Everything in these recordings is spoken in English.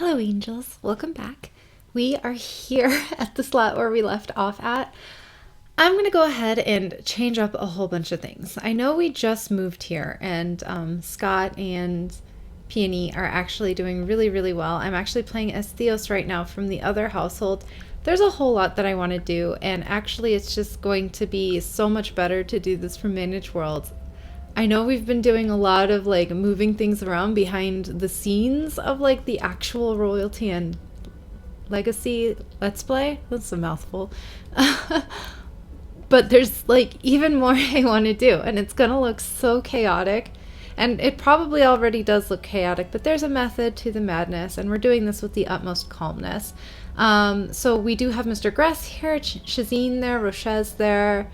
Hello, angels. Welcome back. We are here at the slot where we left off at. I'm going to go ahead and change up a whole bunch of things. I know we just moved here, and Scott and Peony are actually doing really, really well. I'm actually playing as Theos right now from the other household. There's a whole lot that I want to do, and actually it's just going to be so much better to do this from Managed Worlds. I know we've been doing a lot of like moving things around behind the scenes of like the actual Royalty and Legacy Let's Play. That's a mouthful. But there's like even more I want to do, and it's gonna look so chaotic, and it probably already does look chaotic, but there's a method to the madness, and we're doing this with the utmost calmness. So we do have Mr. Gress here, Shazine there, Rochez there,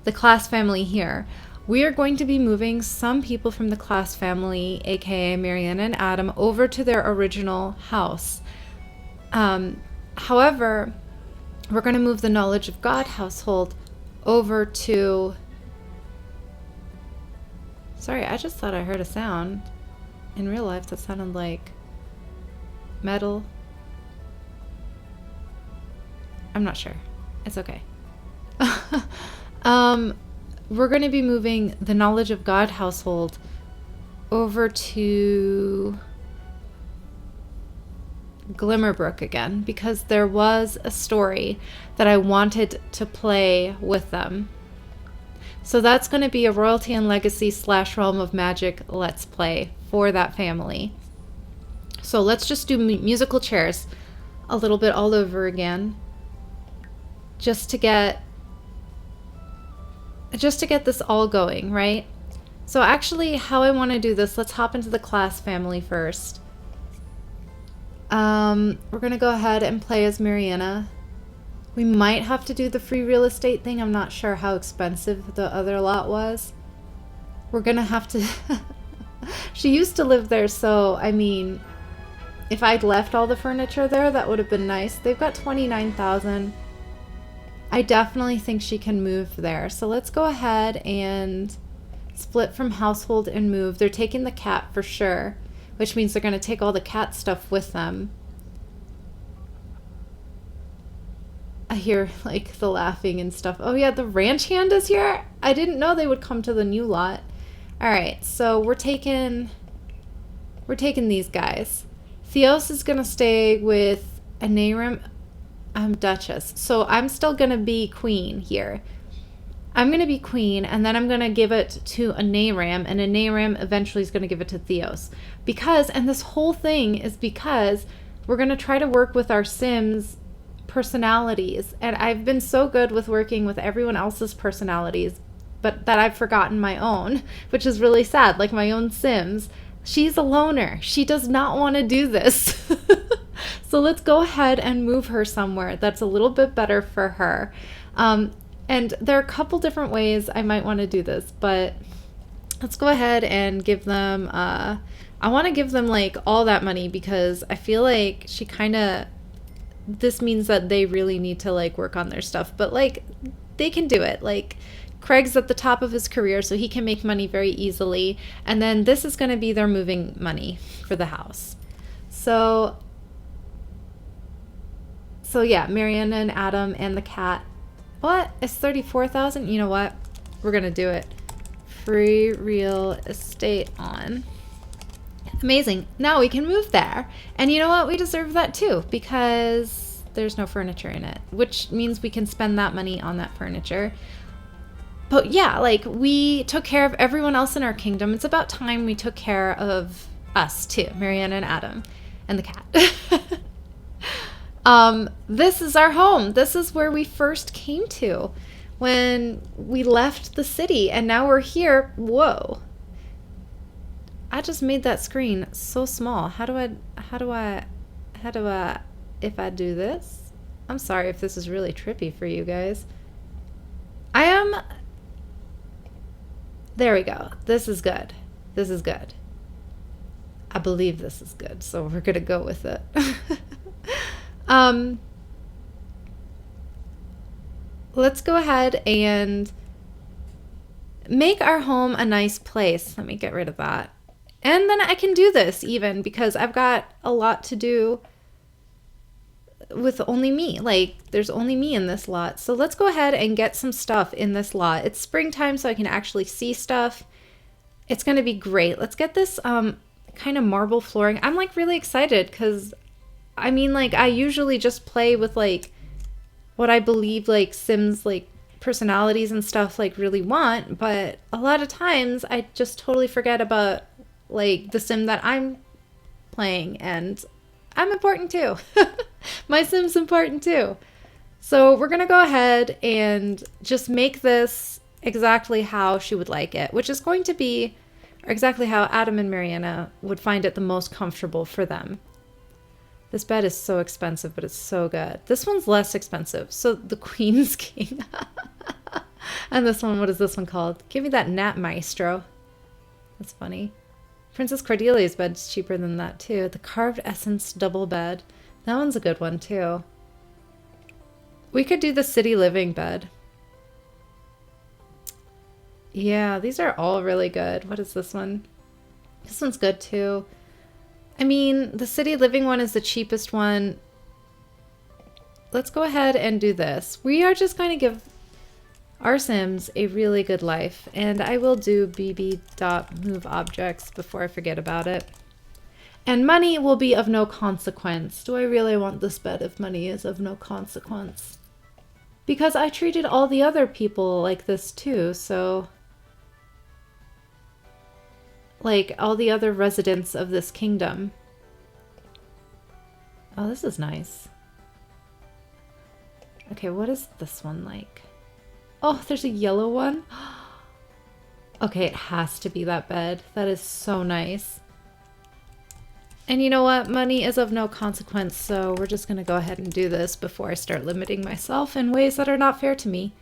the class family here. We are going to be moving some people from the class family, aka Marianne and Adam, over to their original house. However, we're going to move the Knowledge of God household over to... Sorry, I just thought I heard a sound. In real life, that sounded like metal. I'm not sure. It's okay. We're going to be moving the Knowledge of God household over to Glimmerbrook again, because there was a story that I wanted to play with them. So that's going to be a Royalty and Legacy / Realm of Magic Let's Play for that family. So let's just do musical chairs a little bit all over again, just to get this all going, right? So actually how I want to do this, let's hop into the class family first. We're going to go ahead and play as Mariana. We might have to do the free real estate thing. I'm not sure how expensive the other lot was. We're going to have to... She used to live there, so, I mean, if I'd left all the furniture there, that would have been nice. They've got 29,000. I definitely think she can move there. So let's go ahead and split from household and move. They're taking the cat for sure, which means they're going to take all the cat stuff with them. I hear like the laughing and stuff. Oh yeah, the ranch hand is here. I didn't know they would come to the new lot. All right, so we're taking these guys. Theos is going to stay with Anarim. I'm Duchess. So I'm still going to be queen here. I'm going to be queen, and then I'm going to give it to Anarim, and Anarim eventually is going to give it to Theos. Because, and this whole thing is because we're going to try to work with our Sims personalities. And I've been so good with working with everyone else's personalities, but that I've forgotten my own, which is really sad. Like my own Sims. She's a loner. She does not want to do this. So let's go ahead and move her somewhere that's a little bit better for her. And there are a couple different ways I might want to do this, but let's go ahead and give them, I want to give them like all that money, because I feel like this means that they really need to like work on their stuff, but like they can do it. Like Craig's at the top of his career, so he can make money very easily. And then this is going to be their moving money for the house. So yeah, Marianne and Adam and the cat. What? It's 34,000? You know what? We're going to do it. Free real estate on. Amazing. Now we can move there. And you know what? We deserve that too, because there's no furniture in it, which means we can spend that money on that furniture. But yeah, like we took care of everyone else in our kingdom. It's about time we took care of us too, Marianne and Adam and the cat. This is our home. This is where we first came to when we left the city, and now we're here. Whoa. I just made that screen so small. How do I, if I do this? I'm sorry if this is really trippy for you guys. There we go. This is good. This is good. I believe this is good, so we're going to go with it. Let's go ahead and make our home a nice place. Let me get rid of that. And then I can do this even, because I've got a lot to do with only me. Like, there's only me in this lot. So let's go ahead and get some stuff in this lot. It's springtime, so I can actually see stuff. It's going to be great. Let's get this kind of marble flooring. I'm like really excited because I mean, like, I usually just play with like what I believe like Sims like personalities and stuff like really want, but a lot of times I just totally forget about like the sim that I'm playing, and I'm important too. My sim's important too. So we're gonna go ahead and just make this exactly how she would like it, which is going to be exactly how Adam and Mariana would find it the most comfortable for them. This bed is so expensive, but it's so good. This one's less expensive. So the Queen's King. And this one, what is this one called? Give me that Nat Maestro. That's funny. Princess Cordelia's bed's cheaper than that too. The Carved Essence double bed. That one's a good one too. We could do the City Living bed. Yeah, these are all really good. What is this one? This one's good too. I mean, the City Living one is the cheapest one. Let's go ahead and do this. We are just going to give our Sims a really good life. And I will do bb.move objects before I forget about it. And money will be of no consequence. Do I really want this bed if money is of no consequence? Because I treated all the other people like this too, so... like all the other residents of this kingdom. Oh, this is nice. Okay, what is this one like? Oh, there's a yellow one. Okay, it has to be that bed. That is so nice. And you know what? Money is of no consequence, so we're just going to go ahead and do this before I start limiting myself in ways that are not fair to me.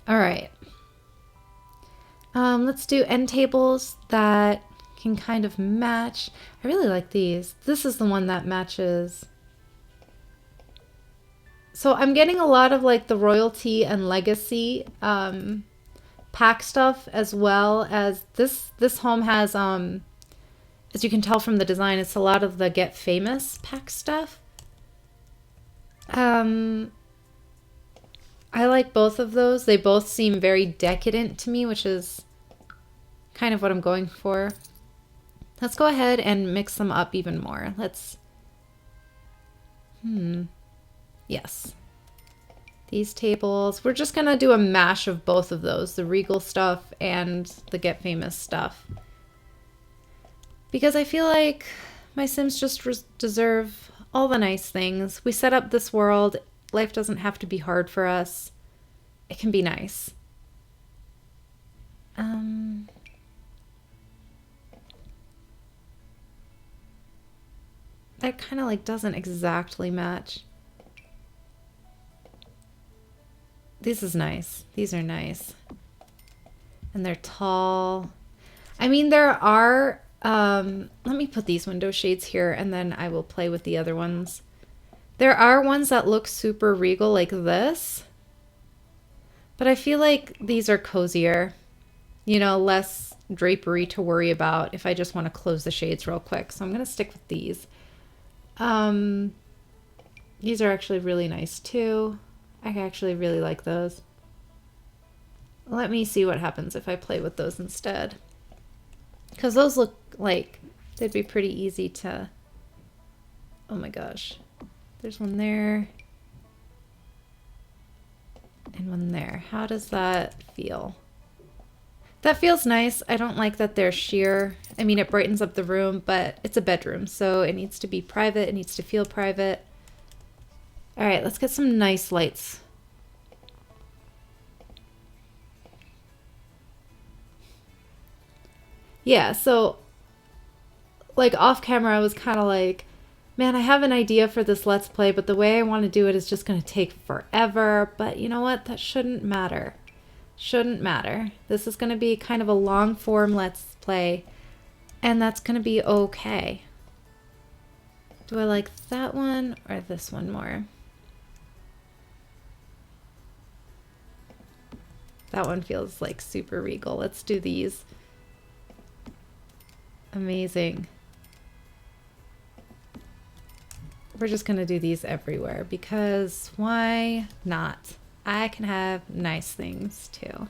All right. Let's do end tables that can kind of match. I really like these. This is the one that matches. So I'm getting a lot of like the royalty and legacy pack stuff, as well as this home has, as you can tell from the design, it's a lot of the Get Famous pack stuff. I like both of those. They both seem very decadent to me, which is kind of what I'm going for. Let's go ahead and mix them up even more. Let's... Yes. These tables. We're just going to do a mash of both of those. The Regal stuff and the Get Famous stuff. Because I feel like my Sims just deserve all the nice things. We set up this world. Life doesn't have to be hard for us. It can be nice. That kind of like doesn't exactly match. This is nice. These are nice. And they're tall. I mean, there are, let me put these window shades here and then I will play with the other ones. There are ones that look super regal like this. But I feel like these are cozier. You know, less drapery to worry about if I just want to close the shades real quick. So I'm going to stick with these. These are actually really nice too. I actually really like those. Let me see what happens if I play with those instead. Because those look like they'd be pretty easy to... Oh my gosh. There's one there. And one there. How does that feel? That feels nice. I don't like that they're sheer. I mean, it brightens up the room, but it's a bedroom, so it needs to be private. It needs to feel private. All right, let's get some nice lights. Yeah, so like off camera, I was kind of like, man, I have an idea for this Let's Play, but the way I want to do it is just going to take forever. But you know what? That shouldn't matter. Shouldn't matter. This is going to be kind of a long form Let's Play, and that's going to be okay. Do I like that one or this one more? That one feels like super regal. Let's do these. Amazing. we're just going to do these everywhere because why not? I can have nice things too.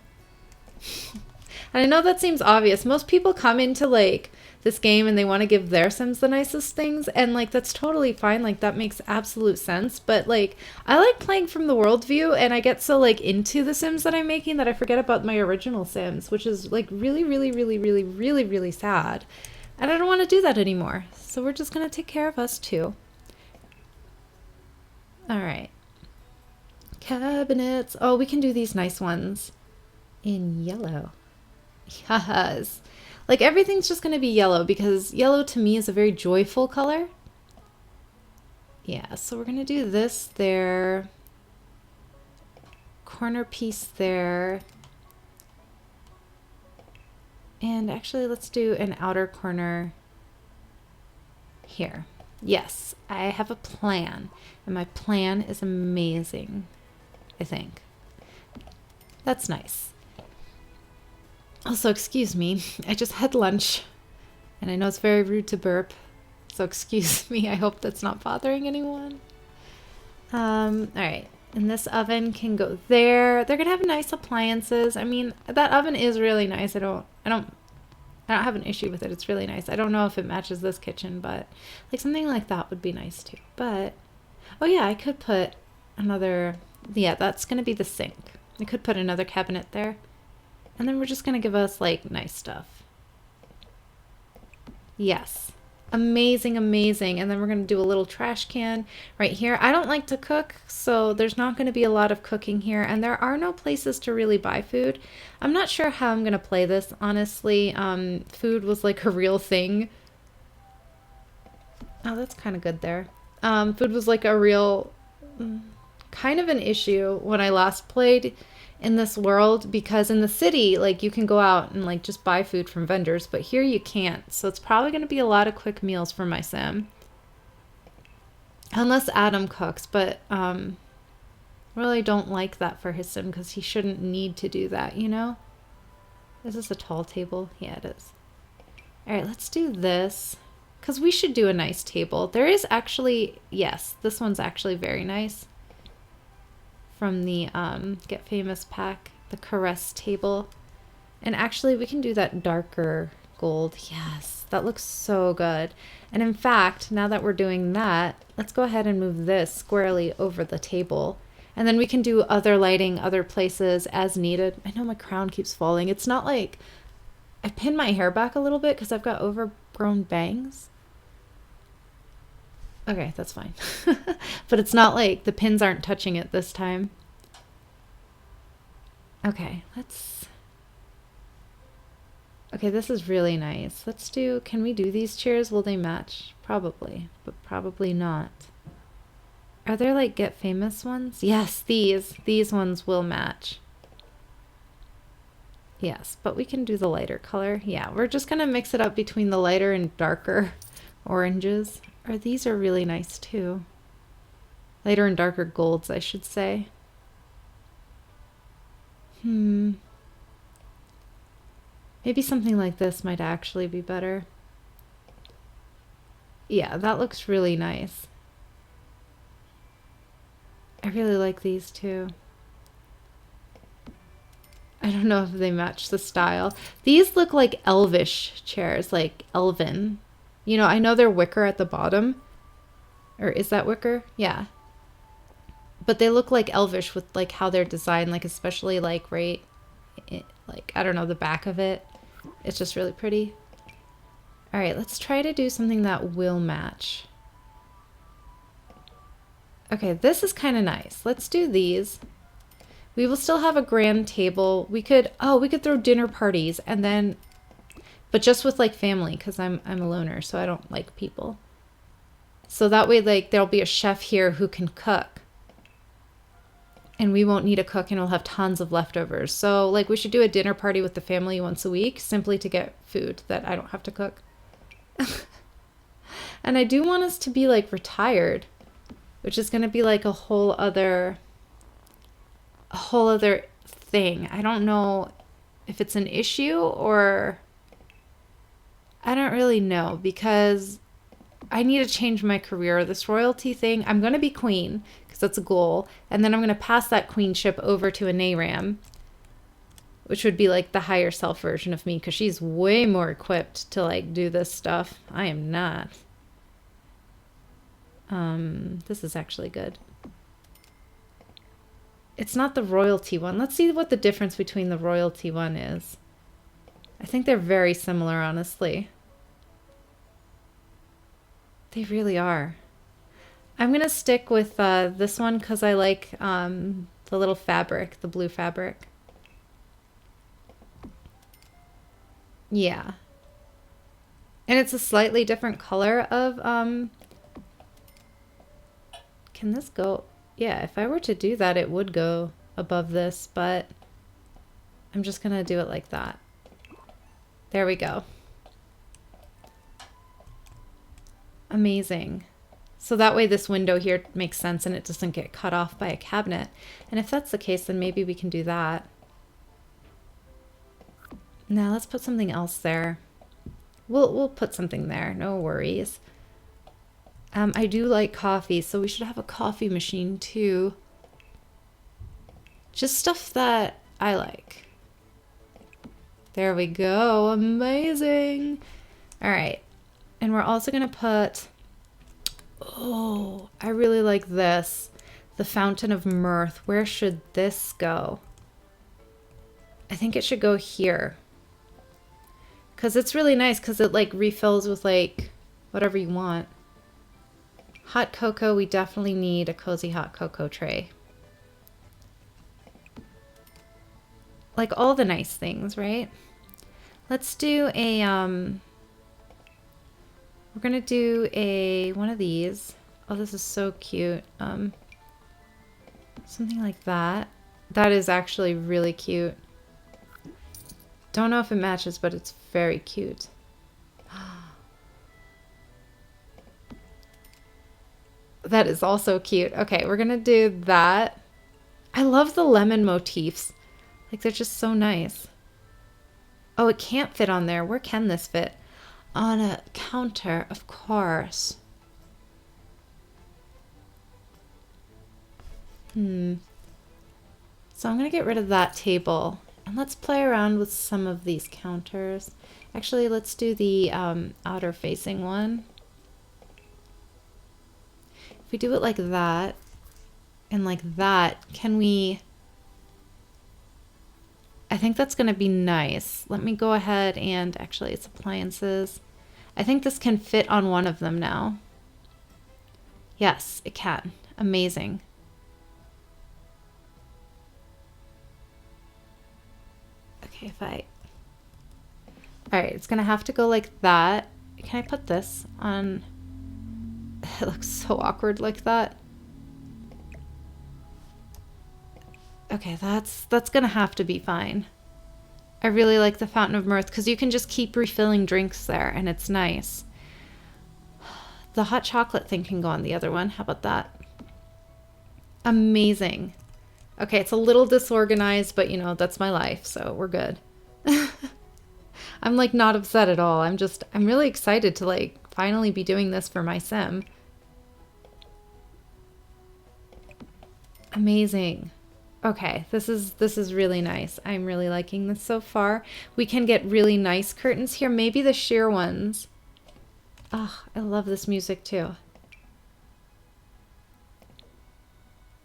And I know that seems obvious. Most people come into like this game and they want to give their Sims the nicest things, and like that's totally fine. Like that makes absolute sense. But like I like playing from the world view, and I get so like into the Sims that I'm making that I forget about my original Sims, which is like really, really, really, really, really, really sad. And I don't want to do that anymore. So we're just gonna take care of us too. All right. Cabinets. Oh, we can do these nice ones in yellow. Yes. Like everything's just going to be yellow because yellow to me is a very joyful color. Yeah, so we're going to do this there. Corner piece there. And actually let's do an outer corner here. Yes, I have a plan. And my plan is amazing, I think. That's nice. Also, excuse me, I just had lunch, and I know it's very rude to burp, so excuse me, I hope that's not bothering anyone. All right, and this oven can go there. They're gonna have nice appliances. I mean, that oven is really nice. I don't have an issue with it. It's really nice. I don't know if it matches this kitchen, but like something like that would be nice too. But, oh yeah, I could put another, yeah, that's gonna be the sink. I could put another cabinet there. And then we're just going to give us like nice stuff. Yes. Amazing, amazing. And then we're going to do a little trash can right here. I don't like to cook, so there's not going to be a lot of cooking here. And there are no places to really buy food. I'm not sure how I'm going to play this, honestly. Food was like a real thing. Oh, that's kind of good there. Food was like a real kind of an issue when I last played in this world, because in the city like you can go out and like just buy food from vendors, but here you can't. So it's probably going to be a lot of quick meals for my Sim, unless Adam cooks, but really don't like that for his Sim because he shouldn't need to do that, you know. Is this a tall table? Yeah, it is. All right, let's do this because we should do a nice table. There is actually, yes, this one's actually very nice. From the Get Famous pack, the Caress table. And actually we can do that darker gold. Yes, that looks so good. And in fact, now that we're doing that, let's go ahead and move this squarely over the table. And then we can do other lighting, other places as needed. I know my crown keeps falling. It's not like, I pinned my hair back a little bit because I've got overgrown bangs. Okay, that's fine. But it's not like the pins aren't touching it this time. Okay, okay, this is really nice. Let's do, can we do these chairs? Will they match? Probably, but probably not. Are there like Get Famous ones? Yes, these ones will match. Yes, but we can do the lighter color. Yeah, we're just gonna mix it up between the lighter and darker oranges. Or these are really nice too. Lighter and darker golds, I should say. Maybe something like this might actually be better. Yeah, that looks really nice. I really like these too. I don't know if they match the style. These look like elvish chairs, like elven. You know, I know they're wicker at the bottom. Or is that wicker? Yeah. But they look like elvish with like how they're designed, like especially like right, like I don't know, the back of it. It's just really pretty. All right, let's try to do something that will match. Okay, this is kind of nice. Let's do these. We will still have a grand table. We could, oh, we could throw dinner parties and then, but just with like family, because I'm a loner, so I don't like people. So that way, like, there'll be a chef here who can cook. And we won't need a cook and we'll have tons of leftovers. So, like, we should do a dinner party with the family once a week simply to get food that I don't have to cook. And I do want us to be, like, retired, which is going to be, like, a whole other thing. I don't know if it's an issue or I don't really know, because I need to change my career. This royalty thing, I'm going to be queen because that's a goal. And then I'm going to pass that queenship over to a Nayram, which would be like the higher self version of me because she's way more equipped to like do this stuff. I am not. This is actually good. It's not the royalty one. Let's see what the difference between the royalty one is. I think they're very similar, honestly. They really are. I'm going to stick with this one because I like the little fabric, the blue fabric. Yeah. And it's a slightly different color of... Can this go... Yeah, if I were to do that, it would go above this, but I'm just going to do it like that. There we go. Amazing. So that way this window here makes sense and it doesn't get cut off by a cabinet. And if that's the case, then maybe we can do that. Now let's put something else there. We'll put something there, no worries. I do like coffee, so we should have a coffee machine too. Just stuff that I like. There we go, amazing. All right, and we're also gonna put, oh, I really like this. The Fountain of Mirth, where should this go? I think it should go here. Cause it's really nice because it like refills with like whatever you want. Hot cocoa, we definitely need a cozy hot cocoa tray. Like all the nice things, right? Let's do a, we're gonna do one of these. Oh, this is so cute. Something like that. That is actually really cute. Don't know if it matches, but it's very cute. That is also cute. Okay, we're gonna do that. I love the lemon motifs. Like, they're just so nice. Oh, it can't fit on there. Where can this fit? On a counter, of course. So I'm gonna get rid of that table. And let's play around with some of these counters. Actually, let's do the outer facing one. If we do it like that and like that, can we... I think that's going to be nice. Let me go ahead and actually it's appliances. I think this can fit on one of them now. Yes, it can. Amazing. Okay, if I... All right, it's going to have to go like that. Can I put this on... It looks so awkward like that. Okay, that's gonna have to be fine. I really like the Fountain of Mirth because you can just keep refilling drinks there and it's nice. The hot chocolate thing can go on the other one. How about that? Amazing. Okay, it's a little disorganized, but you know, that's my life, so we're good. I'm like not upset at all. I'm really excited to like finally be doing this for my sim. Amazing. Okay, this is really nice. I'm really liking this so far. We can get really nice curtains here. Maybe the sheer ones. Oh, I love this music too.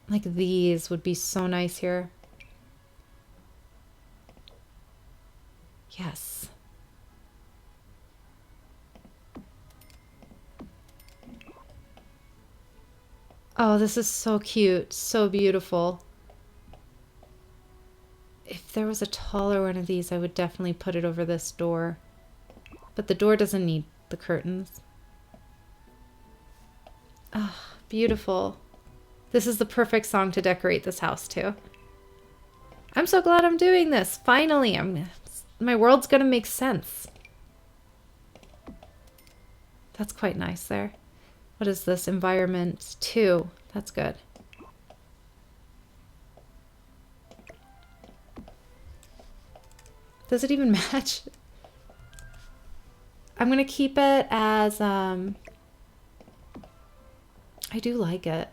Like these would be so nice here. Yes. Oh, this is so cute. So beautiful. If there was a taller one of these, I would definitely put it over this door. But the door doesn't need the curtains. Oh, beautiful. This is the perfect song to decorate this house to. I'm so glad I'm doing this. Finally, my world's gonna make sense. That's quite nice there. What is this? Environment 2. That's good. Does it even match? I'm gonna keep it as I do like it.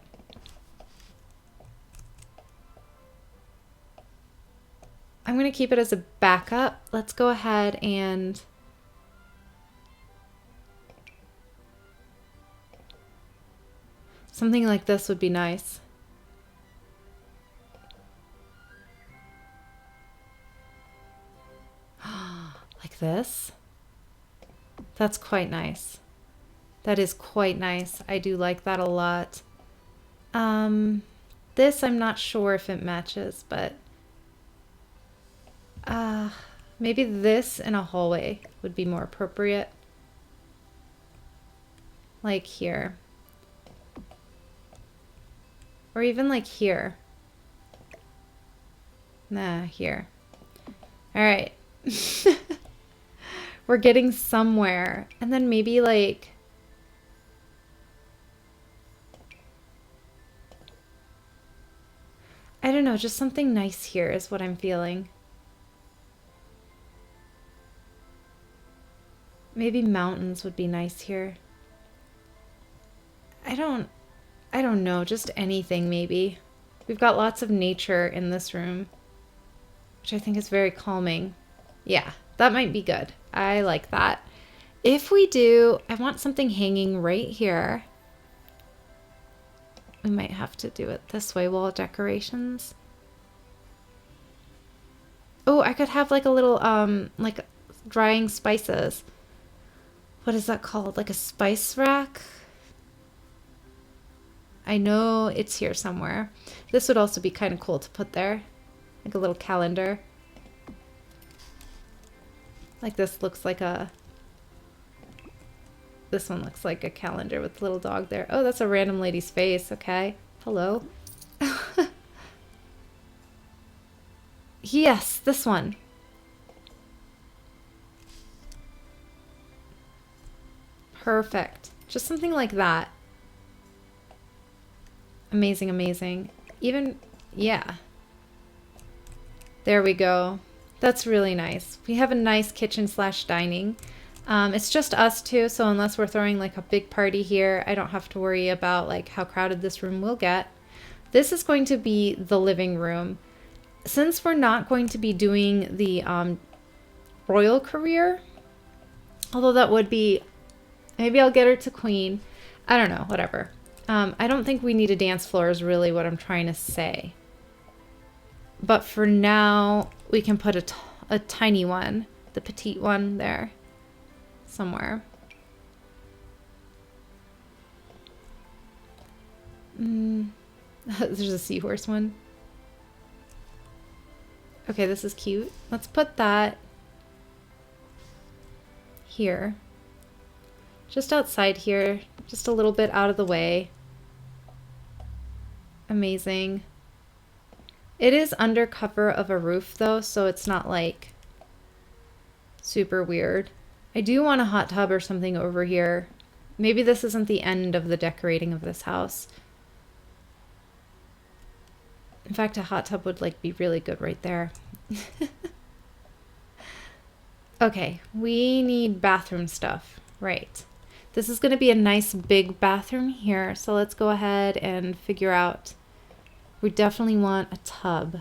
I'm going to keep it as a backup. Let's go ahead and something like this would be nice. Like this. That's quite nice. That is quite nice. I do like that a lot. This I'm not sure if it matches, but maybe this in a hallway would be more appropriate. Like here. Or even like here. Nah, here. All right. We're getting somewhere. And then maybe like... I don't know, just something nice here is what I'm feeling. Maybe mountains would be nice here. I don't know, just anything maybe. We've got lots of nature in this room, which I think is very calming. Yeah, that might be good. I like that. If we do, I want something hanging right here. We might have to do it this way, wall decorations. Oh, I could have like a little, like drying spices. What is that called? Like a spice rack? I know it's here somewhere. This would also be kind of cool to put there. Like a little calendar. Like this looks like a... This one looks like a calendar with a little dog there. Oh, that's a random lady's face. Okay. Hello. Yes, this one. Perfect. Just something like that. Amazing, amazing. Even, yeah. There we go. That's really nice. We have a nice kitchen slash dining. It's just us two, so unless we're throwing like a big party here, I don't have to worry about like how crowded this room will get. This is going to be the living room. Since we're not going to be doing the royal career, although that would be, maybe I'll get her to queen. I don't know, whatever. I don't think we need a dance floor is really what I'm trying to say. But for now, we can put a tiny one, the petite one there, somewhere. There's a seahorse one. Okay, this is cute. Let's put that here. Just outside here, just a little bit out of the way. Amazing. It is under cover of a roof though, so it's not like super weird. I do want a hot tub or something over here. Maybe this isn't the end of the decorating of this house. In fact, a hot tub would like be really good right there. Okay, we need bathroom stuff. Right. This is going to be a nice big bathroom here, so let's go ahead and figure out. We definitely want a tub.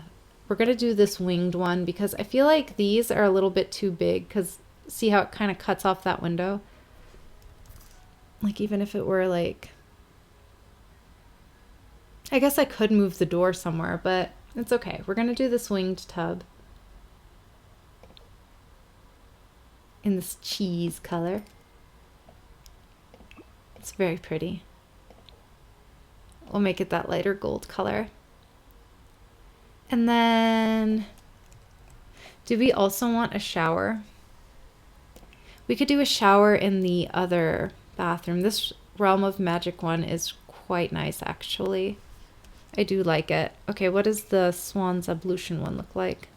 We're going to do this winged one because I feel like these are a little bit too big because see how it kind of cuts off that window? Like even if it were like... I guess I could move the door somewhere, but it's okay. We're going to do this winged tub in this cheese color. It's very pretty. We'll make it that lighter gold color. And then, do we also want a shower? We could do a shower in the other bathroom. This Realm of Magic one is quite nice, actually. I do like it. Okay, what does the Swan's Ablution one look like?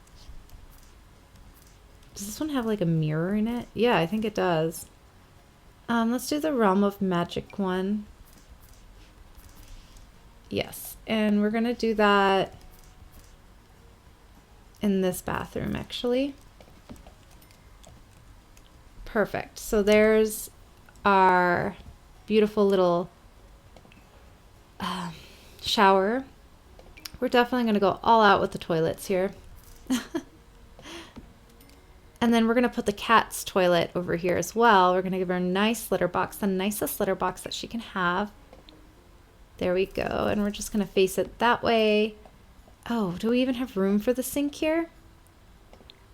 Does this one have like a mirror in it? Yeah, I think it does. Let's do the Realm of Magic one. Yes, and we're gonna do that in this bathroom, actually. Perfect. So there's our beautiful little shower. We're definitely going to go all out with the toilets here. And then we're going to put the cat's toilet over here as well. We're going to give her a nice litter box, the nicest litter box that she can have. There we go. And we're just going to face it that way. Oh, do we even have room for the sink here?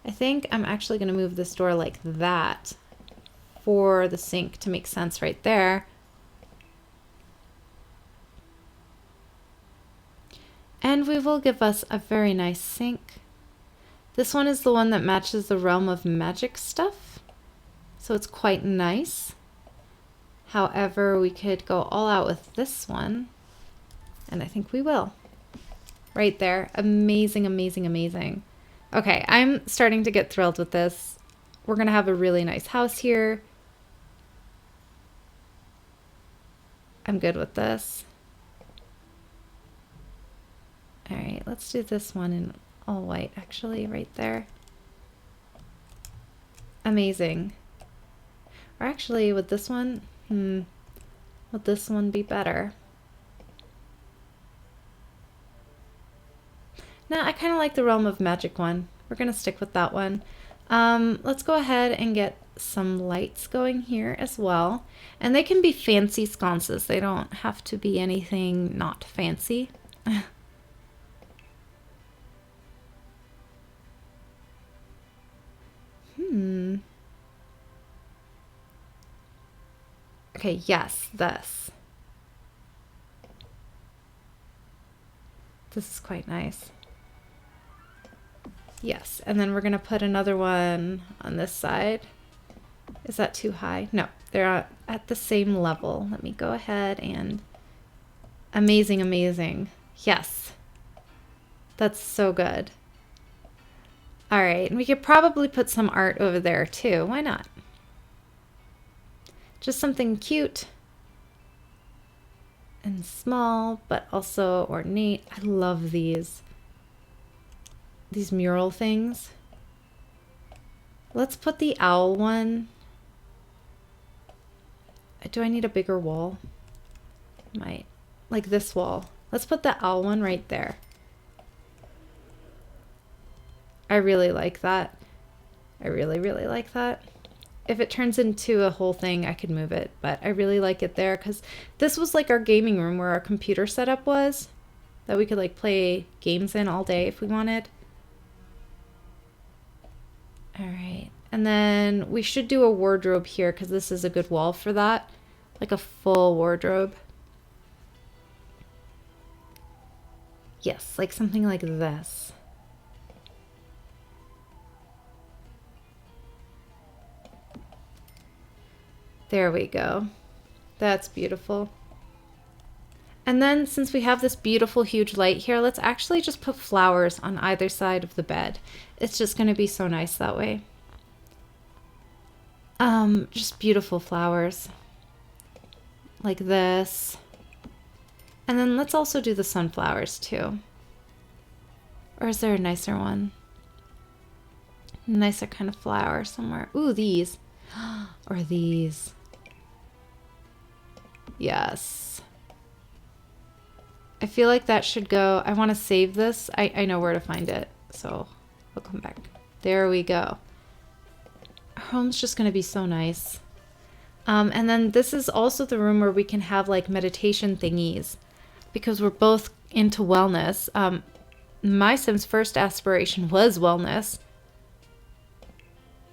I think I'm actually going to move this door like that for the sink to make sense right there. And we will give us a very nice sink. This one is the one that matches the Realm of Magic stuff, so it's quite nice. However, we could go all out with this one, and I think we will. Right there. Amazing, amazing, amazing. Okay, I'm starting to get thrilled with this. We're going to have a really nice house here. I'm good with this. All right, let's do this one in all white, actually, right there. Amazing. Or actually, with this one, would this one be better? No, I kind of like the Realm of Magic one. We're going to stick with that one. Let's go ahead and get some lights going here as well. And they can be fancy sconces. They don't have to be anything not fancy. Okay, yes, this. This is quite nice. Yes, and then we're going to put another one on this side. Is that too high? No, they're at the same level. Let me go ahead and... Amazing, amazing. Yes. That's so good. All right, and we could probably put some art over there too. Why not? Just something cute and small, but also ornate. I love these mural things. Let's put the owl one. Do I need a bigger wall? Might. Like this wall. Let's put the owl one right there. I really like that. I really, really like that. If it turns into a whole thing, I could move it, but I really like it there because this was like our gaming room where our computer setup was, that we could like play games in all day if we wanted. All right, and then we should do a wardrobe here because this is a good wall for that, like a full wardrobe. Yes, like something like this. There we go. That's beautiful. And then since we have this beautiful huge light here, let's actually just put flowers on either side of the bed. It's just going to be so nice that way. Just beautiful flowers. Like this. And then let's also do the sunflowers too. Or is there a nicer one? Nicer kind of flower somewhere. Ooh, these. Or these. Yes. I feel like that should go. I want to save this. I know where to find it, so I'll come back. There we go. Our home's just going to be so nice. And then this is also the room where we can have like meditation thingies because we're both into wellness. My Sim's first aspiration was wellness.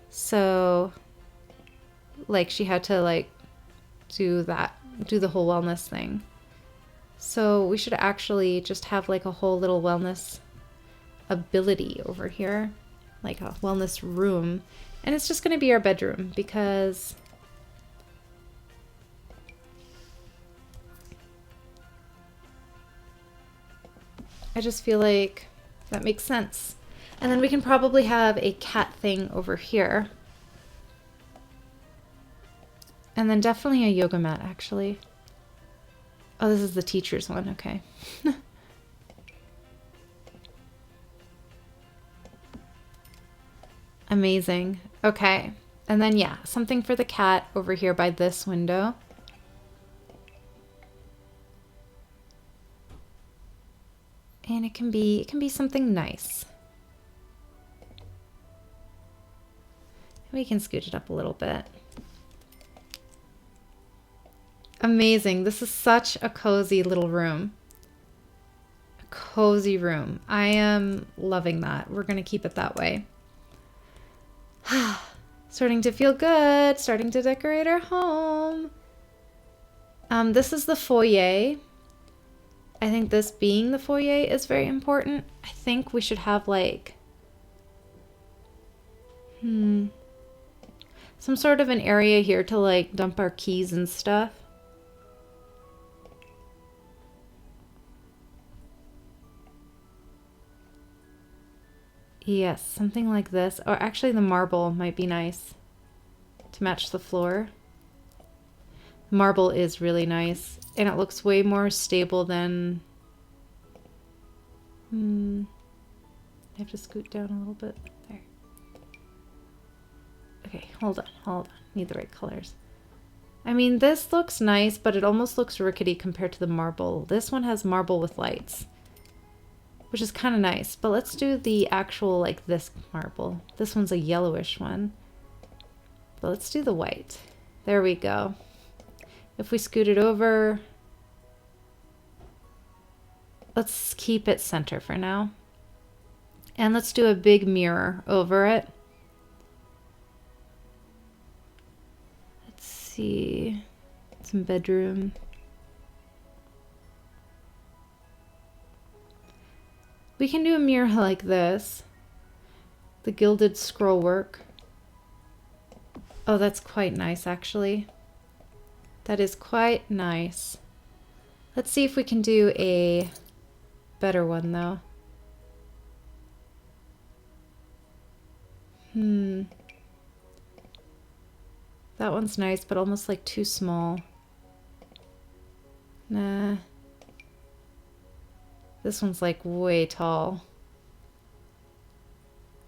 So like she had to like do the whole wellness thing. So we should actually just have like a whole little wellness ability over here, like a wellness room. And it's just going to be our bedroom because I just feel like that makes sense. And then we can probably have a cat thing over here. And then definitely a yoga mat, actually. Oh, this is the teacher's one. Okay. Amazing. Okay. And then, yeah, something for the cat over here by this window. And it can be something nice. We can scoot it up a little bit. Amazing. This is such a cozy little room. A cozy room. I am loving that. We're going to keep it that way. Starting to feel good. Starting to decorate our home. This is the foyer. I think this being the foyer is very important. I think we should have like... some sort of an area here to like dump our keys and stuff. Yes, something like this. Or actually the marble might be nice to match the floor. Marble is really nice and it looks way more stable than... I have to scoot down a little bit. There. Okay, hold on. Need the right colors. I mean, this looks nice, but it almost looks rickety compared to the marble. This one has marble with lights, which is kind of nice. But let's do the actual, like, this marble. This one's a yellowish one. But let's do the white. There we go. If we scoot it over, let's keep it center for now. And let's do a big mirror over it. Let's see. Some bedroom. We can do a mirror like this. The gilded scroll work. Oh, that's quite nice, actually. That is quite nice. Let's see if we can do a better one, though. That one's nice, but almost like too small. Nah. This one's like way tall.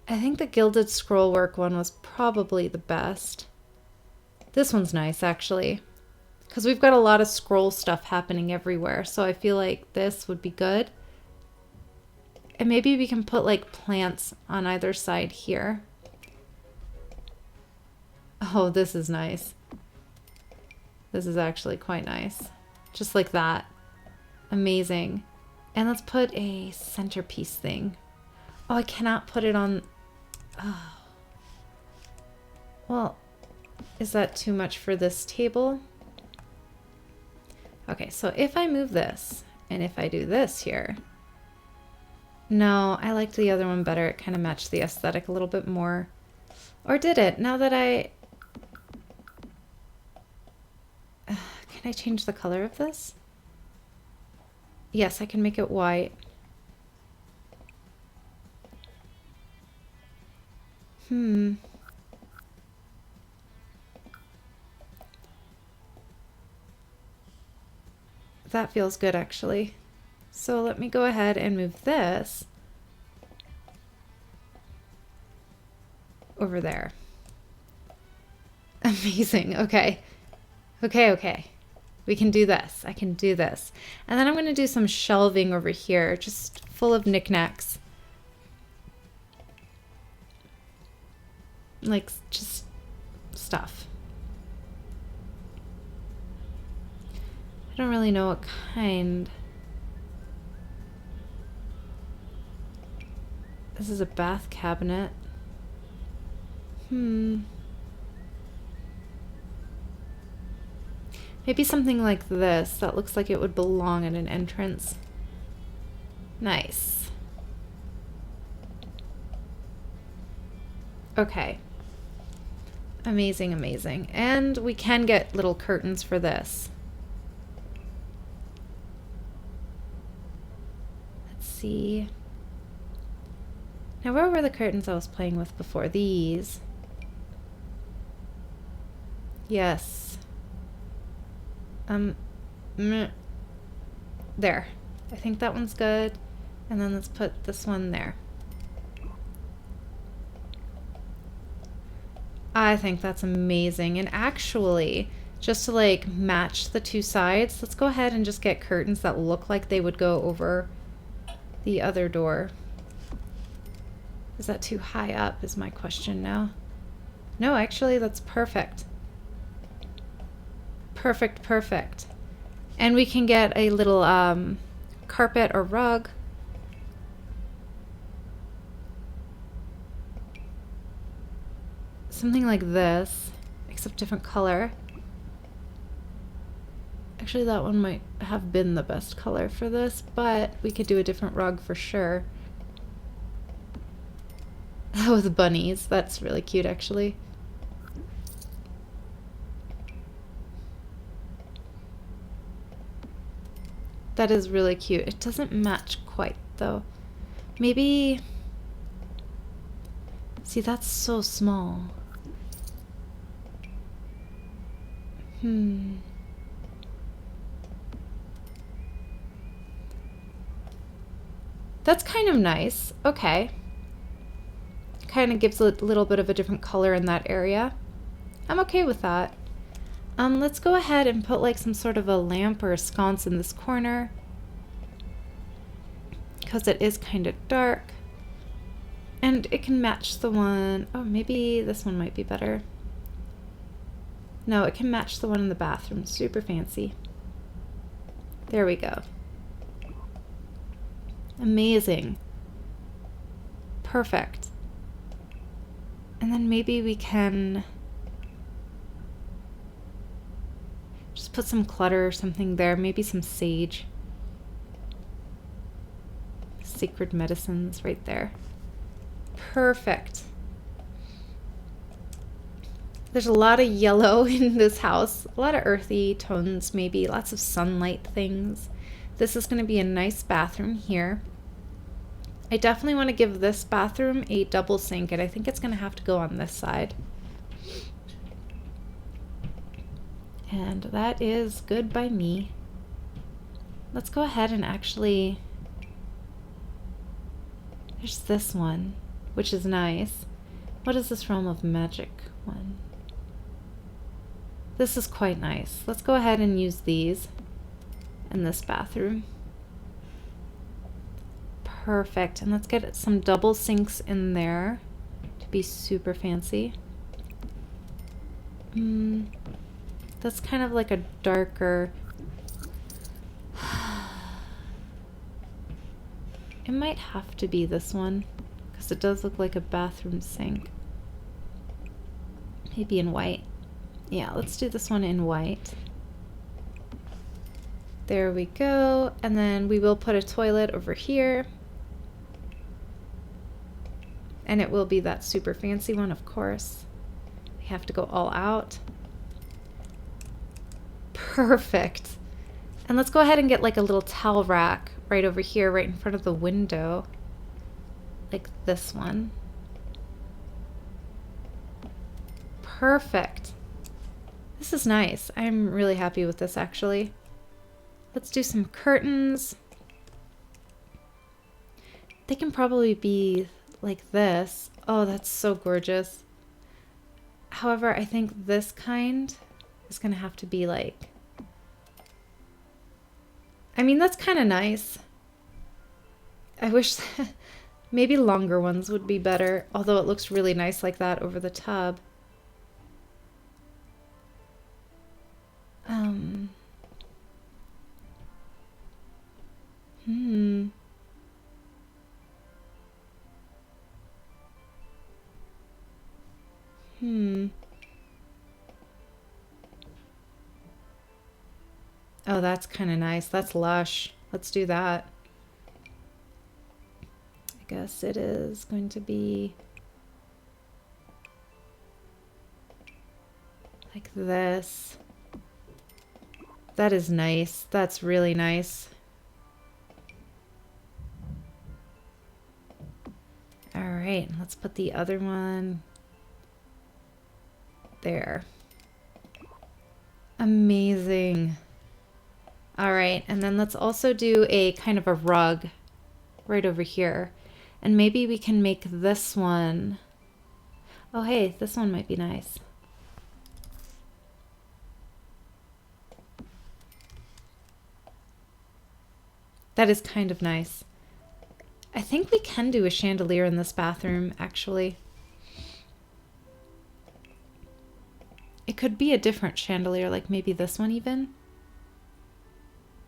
I think the gilded scrollwork one was probably the best. This one's nice, actually, because we've got a lot of scroll stuff happening everywhere, so I feel like this would be good. And maybe we can put like plants on either side here. Oh, this is nice. This is actually quite nice. Just like that. Amazing. And let's put a centerpiece thing. Oh, I cannot put it on... Oh. Well, is that too much for this table? Okay, so if I move this, and if I do this here... No, I liked the other one better. It kind of matched the aesthetic a little bit more. Or did it? Now that I... Can I change the color of this? Yes, I can make it white. That feels good, actually. So let me go ahead and move this over there. Amazing. Okay. Okay. We can do this. I can do this. And then I'm going to do some shelving over here, just full of knickknacks. Like, just stuff. I don't really know what kind. This is a bath cabinet. Maybe something like this. That looks like it would belong at an entrance. Nice. Okay. Amazing, amazing. And we can get little curtains for this. Let's see. Now, where were the curtains I was playing with before? These. Yes. There. I think that one's good. And then let's put this one there. I think that's amazing. And actually, just to like match the two sides, let's go ahead and just get curtains that look like they would go over the other door. Is that too high up is my question now. No, actually that's perfect. Perfect, perfect. And we can get a little carpet or rug. Something like this, except different color. Actually, that one might have been the best color for this, but we could do a different rug for sure. With bunnies. That's really cute, actually. That is really cute. It doesn't match quite, though. Maybe... See, that's so small. That's kind of nice. Okay. Kind of gives a little bit of a different color in that area. I'm okay with that. Let's go ahead and put like some sort of a lamp or a sconce in this corner, because it is kind of dark. And it can match the one... Oh, maybe this one might be better. No, it can match the one in the bathroom. Super fancy. There we go. Amazing. Perfect. And then maybe we can just put some clutter or something there. Maybe some sage. Sacred medicines right there. Perfect. There's a lot of yellow in this house. A lot of earthy tones, maybe. Lots of sunlight things. This is going to be a nice bathroom here. I definitely want to give this bathroom a double sink, and I think it's going to have to go on this side. And that is good by me. Let's go ahead and actually... There's this one, which is nice. What is this Realm of Magic one? This is quite nice. Let's go ahead and use these in this bathroom. Perfect. And let's get some double sinks in there to be super fancy. That's kind of like a darker... It might have to be this one, because it does look like a bathroom sink. Maybe in white. Yeah, let's do this one in white. There we go. And then we will put a toilet over here. And it will be that super fancy one, of course. We have to go all out. Perfect. And let's go ahead and get like a little towel rack right over here, right in front of the window. Like this one. Perfect. This is nice. I'm really happy with this, actually. Let's do some curtains. They can probably be like this. Oh, that's so gorgeous. However, I think this kind is going to have to be like... I mean, that's kind of nice. I wish maybe longer ones would be better, although it looks really nice like that over the tub. Oh, that's kind of nice. That's lush. Let's do that. I guess it is going to be like this. That is nice. That's really nice. All right, let's put the other one there. Amazing. All right, and then let's also do a kind of a rug right over here. And maybe we can make this one. Oh, hey, this one might be nice. That is kind of nice. I think we can do a chandelier in this bathroom, actually. It could be a different chandelier, like maybe this one even.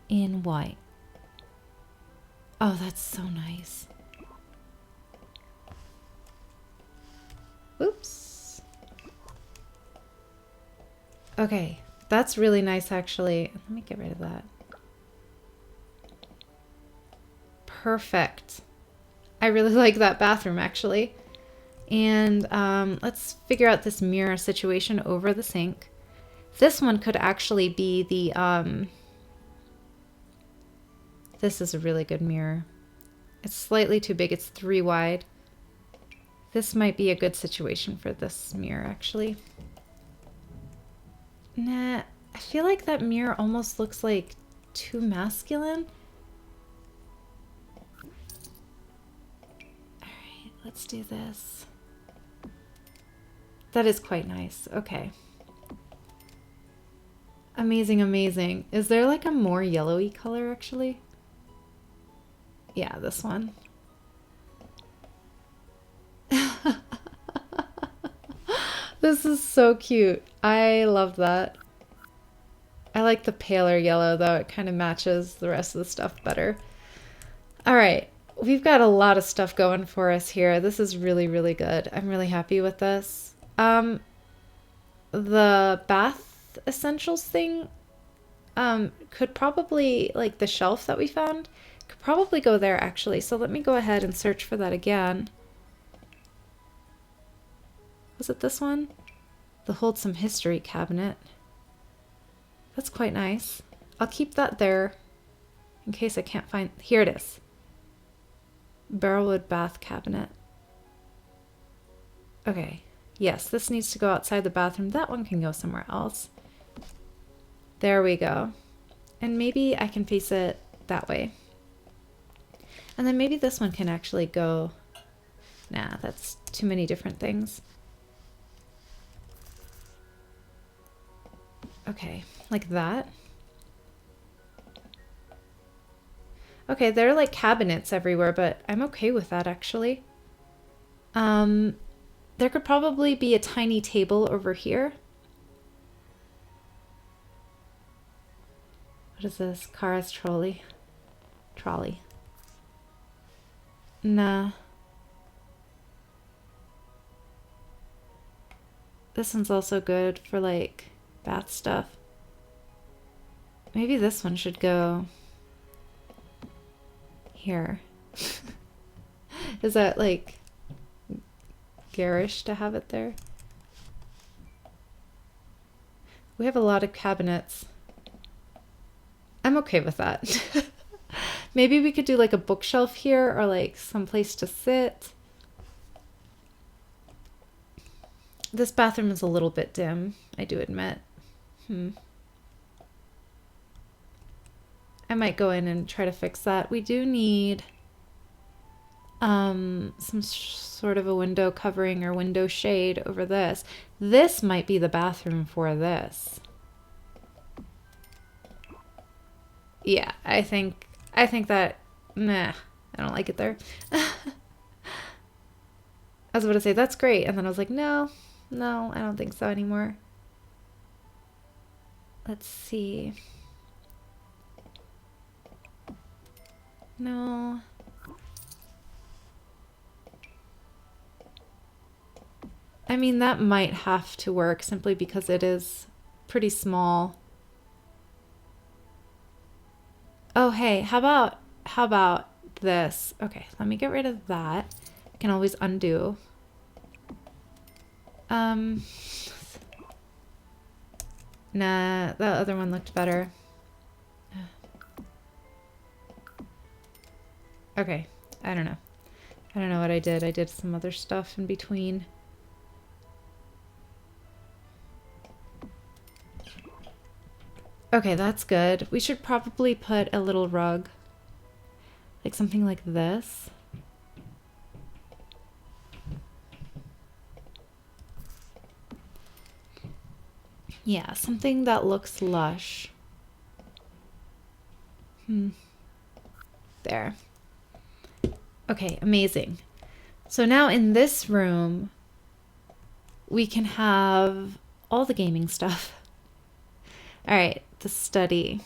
In white. Oh, that's so nice. Oops. Okay, that's really nice actually. Let me get rid of that. Perfect. I really like that bathroom actually. And let's figure out this mirror situation over the sink. This one could actually be the, this is a really good mirror. It's slightly too big, it's 3 wide. This might be a good situation for this mirror actually. Nah, I feel like that mirror almost looks like too masculine. Alright, let's do this. That is quite nice. Okay. Amazing, amazing. Is there like a more yellowy color actually? Yeah, this one. This is so cute. I love that. I like the paler yellow though. It kind of matches the rest of the stuff better. All right. We've got a lot of stuff going for us here. This is really, really good. I'm really happy with this. The bath essentials thing could probably, like the shelf that we found, could probably go there actually. So let me go ahead and search for that again. Was it this one? The Hold Some History cabinet. That's quite nice. I'll keep that there in case I can't find... Here it is. Barrelwood bath cabinet. Okay. Yes, this needs to go outside the bathroom. That one can go somewhere else. There we go. And maybe I can face it that way. And then maybe this one can actually go... Nah, that's too many different things. Okay, like that. Okay, there are like cabinets everywhere, but I'm okay with that actually. There could probably be a tiny table over here. What is this? Kara's trolley. Trolley. Nah. This one's also good for like bath stuff. Maybe this one should go here. Is that like garish to have it there? We have a lot of cabinets. I'm okay with that. Maybe we could do like a bookshelf here or like some place to sit. This bathroom is a little bit dim, I do admit. I might go in and try to fix that. We do need some sort of a window covering or window shade over this. This might be the bathroom for this. Yeah, I think that, nah, I don't like it there. I was about to say, that's great. And then I was like, no, I don't think so anymore. Let's see. No. I mean, that might have to work simply because it is pretty small. Oh, hey, how about this? Okay, let me get rid of that. I can always undo. Nah, that other one looked better. Okay, I don't know. I don't know what I did. I did some other stuff in between. Okay, that's good. We should probably put a little rug. Like something like this. Yeah, something that looks lush. There. Okay, amazing. So now in this room, we can have all the gaming stuff. All right, the study.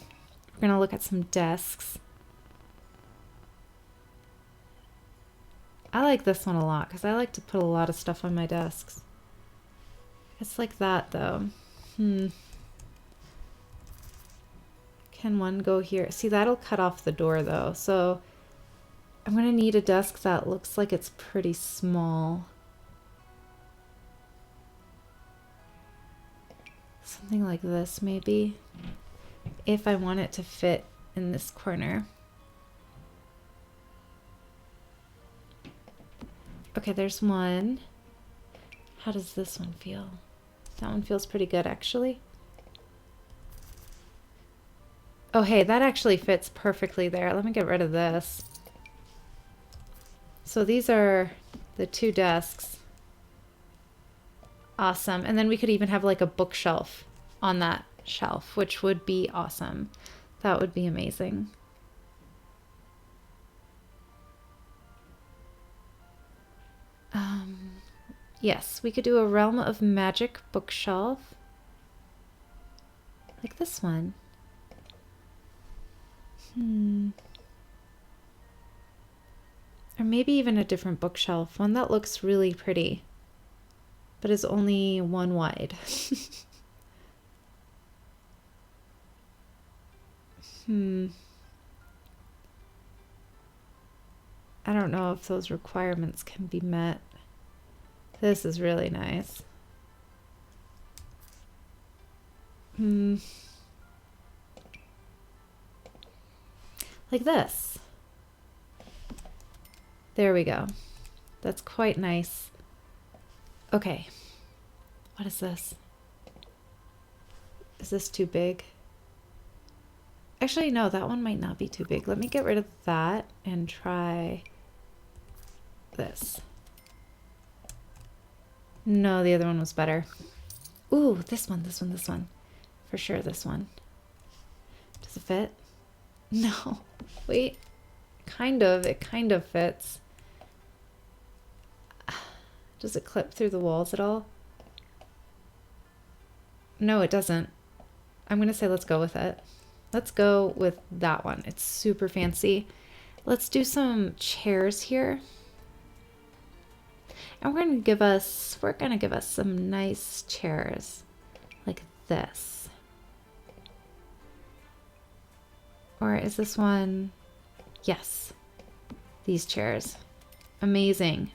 We're going to look at some desks. I like this one a lot because I like to put a lot of stuff on my desks. It's like that though. Can one go here? See, that'll cut off the door though. So I'm going to need a desk that looks like it's pretty small. Something like this maybe. If I want it to fit in this corner. Okay, there's one. How does this one feel? That one feels pretty good, actually. Oh, hey, that actually fits perfectly there. Let me get rid of this. So these are the two desks. Awesome. And then we could even have like a bookshelf on that shelf, which would be awesome. That would be amazing. Yes, we could do a Realm of Magic bookshelf. Like this one. Or maybe even a different bookshelf. One that looks really pretty, but is only one wide. I don't know if those requirements can be met. This is really nice. Like this. There we go. That's quite nice. Okay. What is this? Is this too big? Actually, no, that one might not be too big. Let me get rid of that and try this. No, the other one was better. Ooh, this one. For sure, this one. Does it fit? No. Wait. Kind of. It kind of fits. Does it clip through the walls at all? No, it doesn't. I'm going to say let's go with it. Let's go with that one. It's super fancy. Let's do some chairs here. And we're gonna give us some nice chairs like this. Or is this one? Yes. These chairs. Amazing.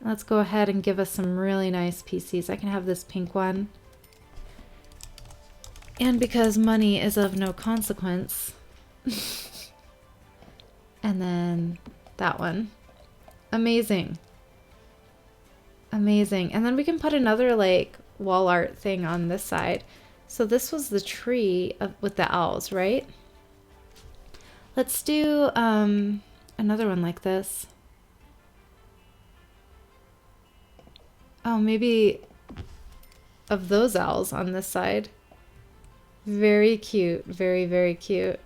Let's go ahead and give us some really nice PCs. I can have this pink one. And because money is of no consequence. And then that one. Amazing. Amazing. And then we can put another like wall art thing on this side. So this was the tree with the owls, right? Let's do another one like this. Oh, maybe of those owls on this side. Very cute. Very, very cute.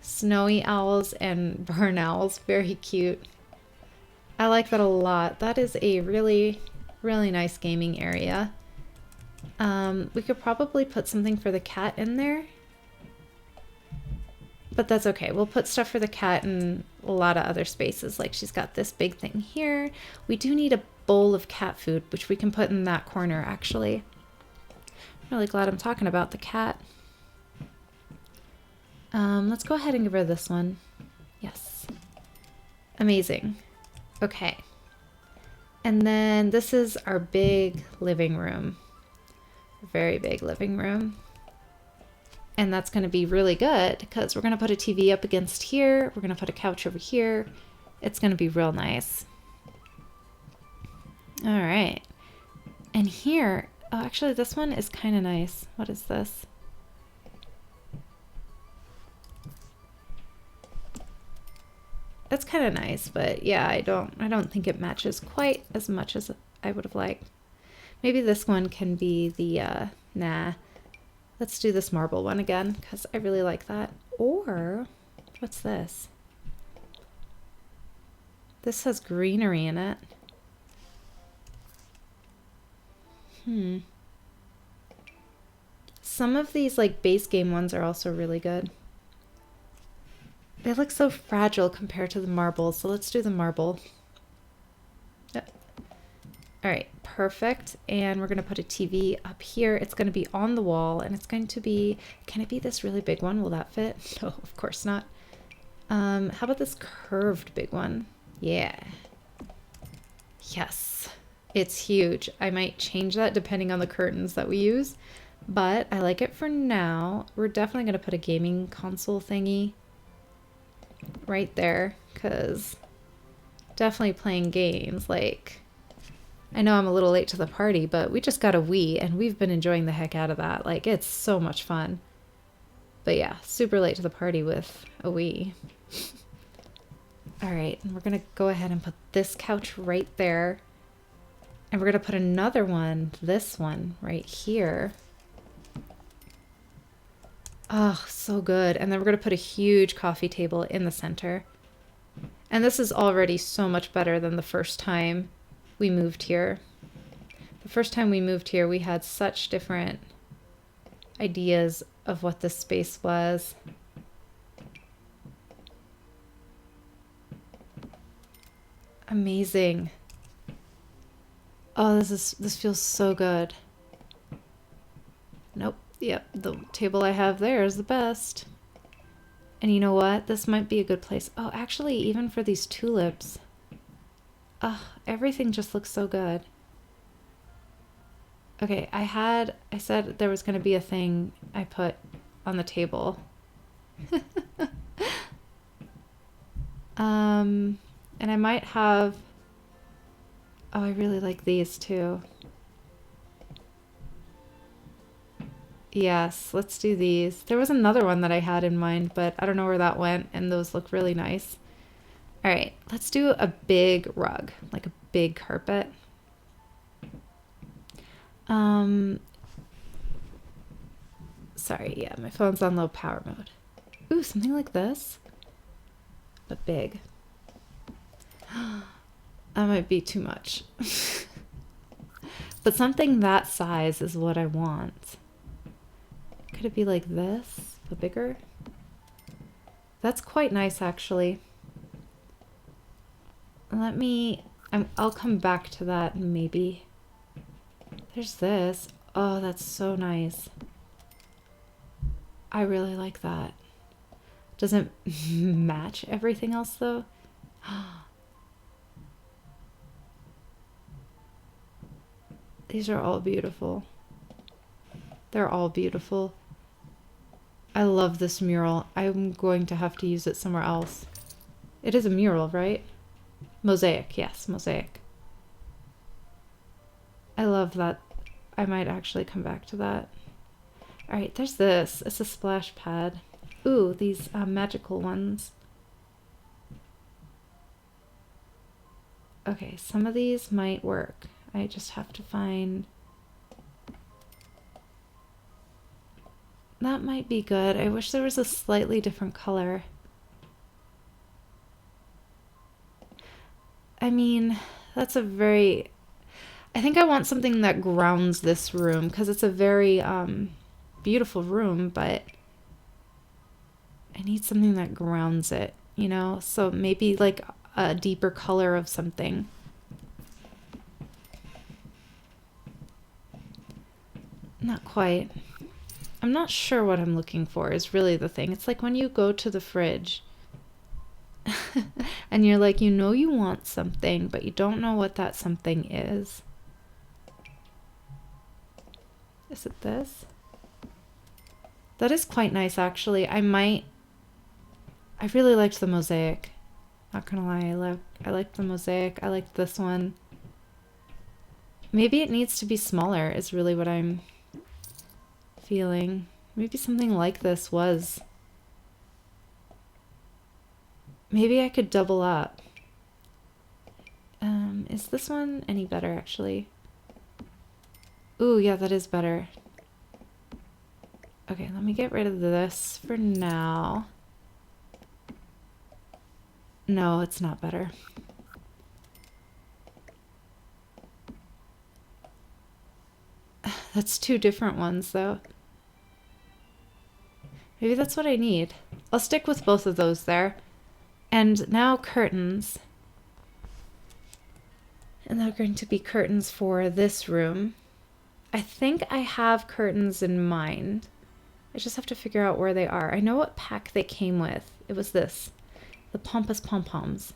Snowy owls and barn owls. Very cute. I like that a lot. That is a really, really nice gaming area. We could probably put something for the cat in there. But that's okay. We'll put stuff for the cat in a lot of other spaces. Like she's got this big thing here. We do need a bowl of cat food, which we can put in that corner actually. I'm really glad I'm talking about the cat. Let's go ahead and give her this one. Yes. Amazing. Okay. And then this is our big living room. Very big living room. And that's going to be really good because we're going to put a TV up against here. We're going to put a couch over here. It's going to be real nice. All right. And here, oh, actually this one is kind of nice. What is this? It's kind of nice, but yeah, I don't think it matches quite as much as I would have liked. Maybe this one can be the, nah. Let's do this marble one again, because I really like that. Or, what's this? This has greenery in it. Some of these like base game ones are also really good. They look so fragile compared to the marble, so let's do the marble. Yep. All right, perfect. And we're gonna put a TV up here. It's gonna be on the wall, and it's going to be, can it be this really big one? Will that fit? No, of course not. How about this curved big one? Yeah. Yes, it's huge. I might change that depending on the curtains that we use, but I like it for now. We're definitely gonna put a gaming console thingy right there, because definitely playing games. Like, I know I'm a little late to the party, but we just got a Wii and we've been enjoying the heck out of that. Like, it's so much fun. But yeah, super late to the party with a Wii. All right, and we're gonna go ahead and put this couch right there, and we're gonna put another one, this one right here. Oh, so good. And then we're going to put a huge coffee table in the center. And this is already so much better than the first time we moved here. The first time we moved here, we had such different ideas of what this space was. Amazing. Oh, this feels so good. Nope. Yep, the table I have there is the best. And you know what? This might be a good place. Oh, actually, even for these tulips. Oh, everything just looks so good. Okay, I said there was going to be a thing I put on the table. And I might have... Oh, I really like these too. Yes, let's do these. There was another one that I had in mind, but I don't know where that went, and those look really nice. All right, let's do a big rug, like a big carpet. Sorry, yeah, my phone's on low power mode. Ooh, something like this, but big. That might be too much. But something that size is what I want. Could it be like this, but bigger? That's quite nice, actually. Let me... I'll come back to that, maybe. There's this. Oh, that's so nice. I really like that. Doesn't match everything else, though. These are all beautiful. They're all beautiful. I love this mural. I'm going to have to use it somewhere else. It is a mural, right? Mosaic, yes, mosaic. I love that. I might actually come back to that. All right, there's this. It's a splash pad. Ooh, these magical ones. Okay, some of these might work. I just have to find... That might be good. I wish there was a slightly different color. I mean, that's a very... I think I want something that grounds this room, because it's a very beautiful room, but I need something that grounds it, you know? So maybe like a deeper color of something. Not quite. I'm not sure what I'm looking for is really the thing. It's like when you go to the fridge and you're like, you know you want something, but you don't know what that something is. Is it this? That is quite nice, actually. I really liked the mosaic. Not gonna lie, I like the mosaic. I like this one. Maybe it needs to be smaller is really what I'm feeling. Maybe something like this was. Maybe I could double up. Is this one any better, actually? Ooh, yeah, that is better. Okay, let me get rid of this for now. No, it's not better. That's two different ones though. Maybe that's what I need. I'll stick with both of those there. And now curtains. And they're going to be curtains for this room. I think I have curtains in mind. I just have to figure out where they are. I know what pack they came with. It was this. The Pompous Pom-Poms.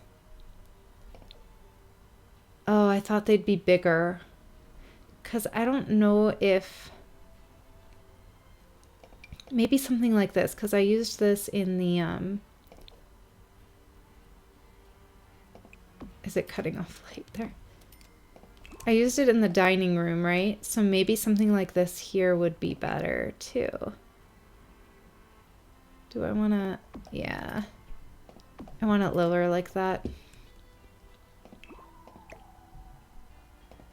Oh, I thought they'd be bigger. Because I don't know if... Maybe something like this. Because I used this in the... Is it cutting off light there? I used it in the dining room, right? So maybe something like this here would be better too. Do I want to... Yeah. I want it lower like that.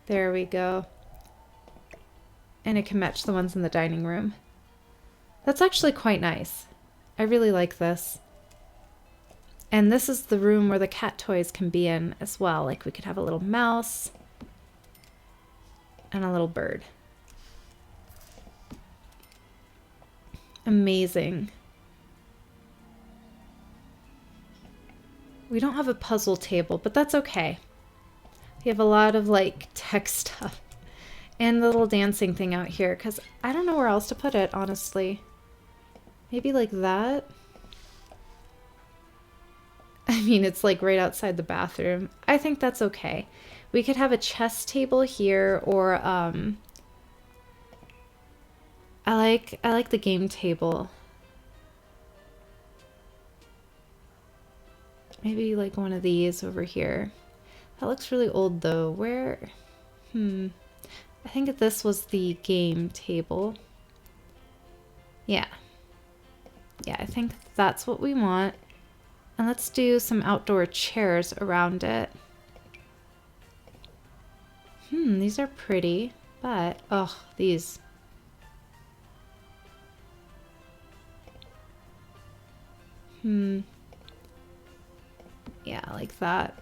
There we go. And it can match the ones in the dining room. That's actually quite nice. I really like this. And this is the room where the cat toys can be in as well. Like we could have a little mouse and a little bird. Amazing. We don't have a puzzle table, but that's okay. We have a lot of like tech stuff and the little dancing thing out here because I don't know where else to put it, honestly. Maybe like that. I mean, it's like right outside the bathroom. I think that's okay. We could have a chess table here or I like the game table. Maybe like one of these over here. That looks really old though. Where? I think this was the game table. Yeah. Yeah, I think that's what we want. And let's do some outdoor chairs around it. These are pretty, but oh, these. Yeah, like that.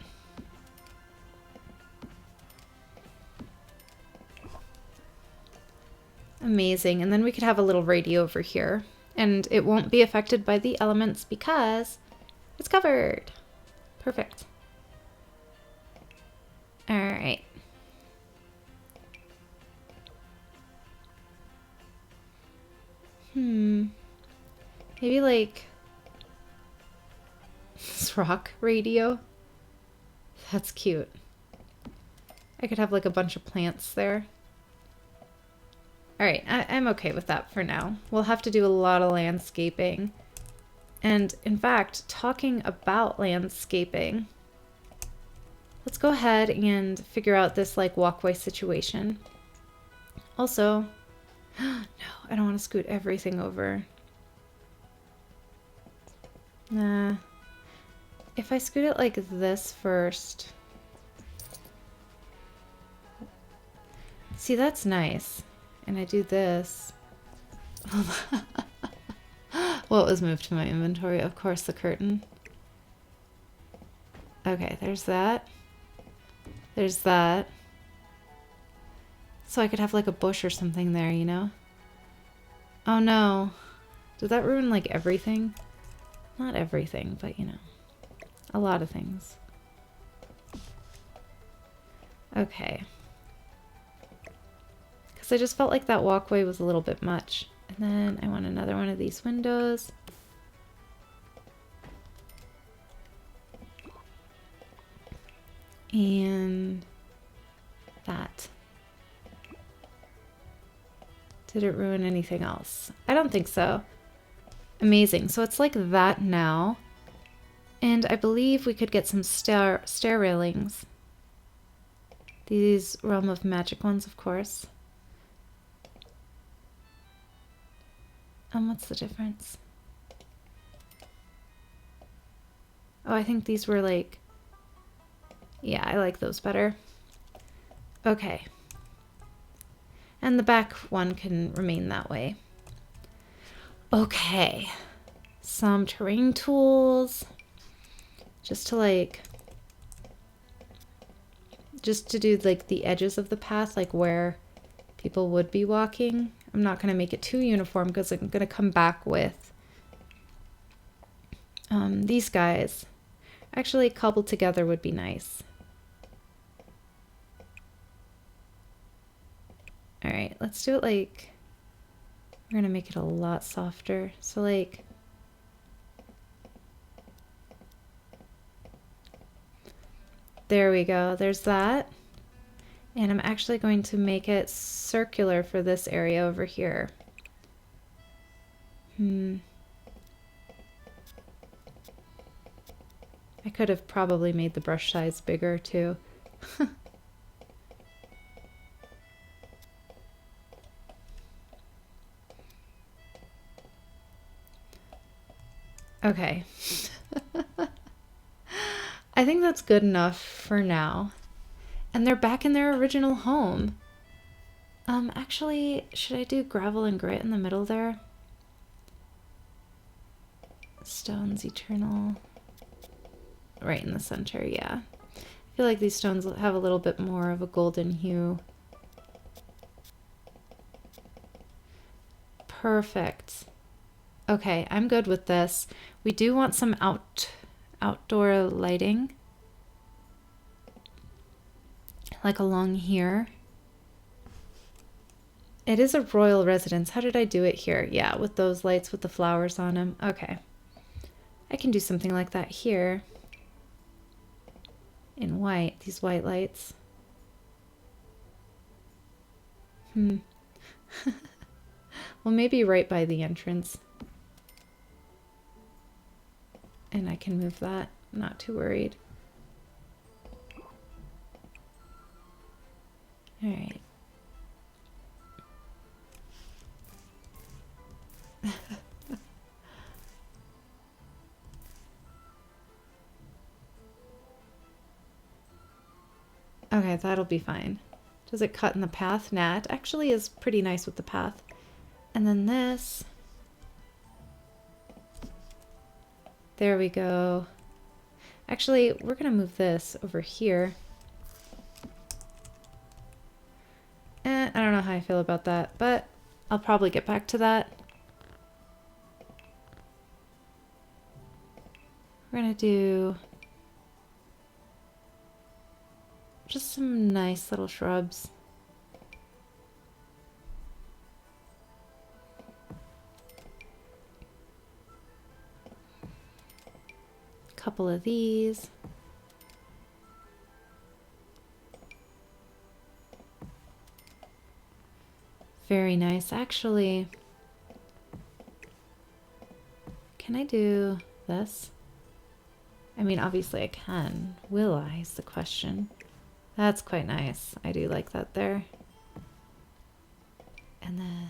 Amazing. And then we could have a little radio over here. And it won't be affected by the elements because it's covered. Perfect. All right. Maybe like this rock radio. That's cute. I could have like a bunch of plants there. All right, I'm okay with that for now. We'll have to do a lot of landscaping. And in fact, talking about landscaping, let's go ahead and figure out this like walkway situation. Also, no, I don't want to scoot everything over. Nah. If I scoot it like this first. See, that's nice. And I do this. What was moved to my inventory? Of course, the curtain. Okay, there's that. There's that. So I could have like a bush or something there, you know? Oh no. Did that ruin like everything? Not everything, but you know. A lot of things. Okay. Because I just felt like that walkway was a little bit much. And then I want another one of these windows. And that. Did it ruin anything else? I don't think so. Amazing. So it's like that now. And I believe we could get some stair railings. These Realm of Magic ones, of course. What's the difference? Oh, I think these were like... Yeah, I like those better. Okay. And the back one can remain that way. Okay. Some terrain tools. Just to like... Just to do like the edges of the path, like where people would be walking. I'm not going to make it too uniform because I'm going to come back with these guys. Actually, cobbled together would be nice. All right, let's do it like, we're going to make it a lot softer. So like, there we go. There's that. And I'm actually going to make it circular for this area over here. I could have probably made the brush size bigger too. Okay. I think that's good enough for now. And they're back in their original home. Actually, should I do gravel and grit in the middle there? Stones eternal. Right in the center, yeah. I feel like these stones have a little bit more of a golden hue. Perfect. Okay, I'm good with this. We do want some outdoor lighting. Like along here. It is a royal residence. How did I do it here? Yeah, with those lights with the flowers on them. Okay. I can do something like that here. In white, these white lights. Well, maybe right by the entrance. And I can move that. Not too worried. All right. Okay, that'll be fine. Does it cut in the path? Nah, it actually is pretty nice with the path. And then this. There we go. Actually, we're gonna move this over here. I don't know how I feel about that, but I'll probably get back to that. We're gonna do just some nice little shrubs. A couple of these. Very nice. Actually, can I do this? I mean, obviously I can. Will I is the question. That's quite nice. I do like that there. And then...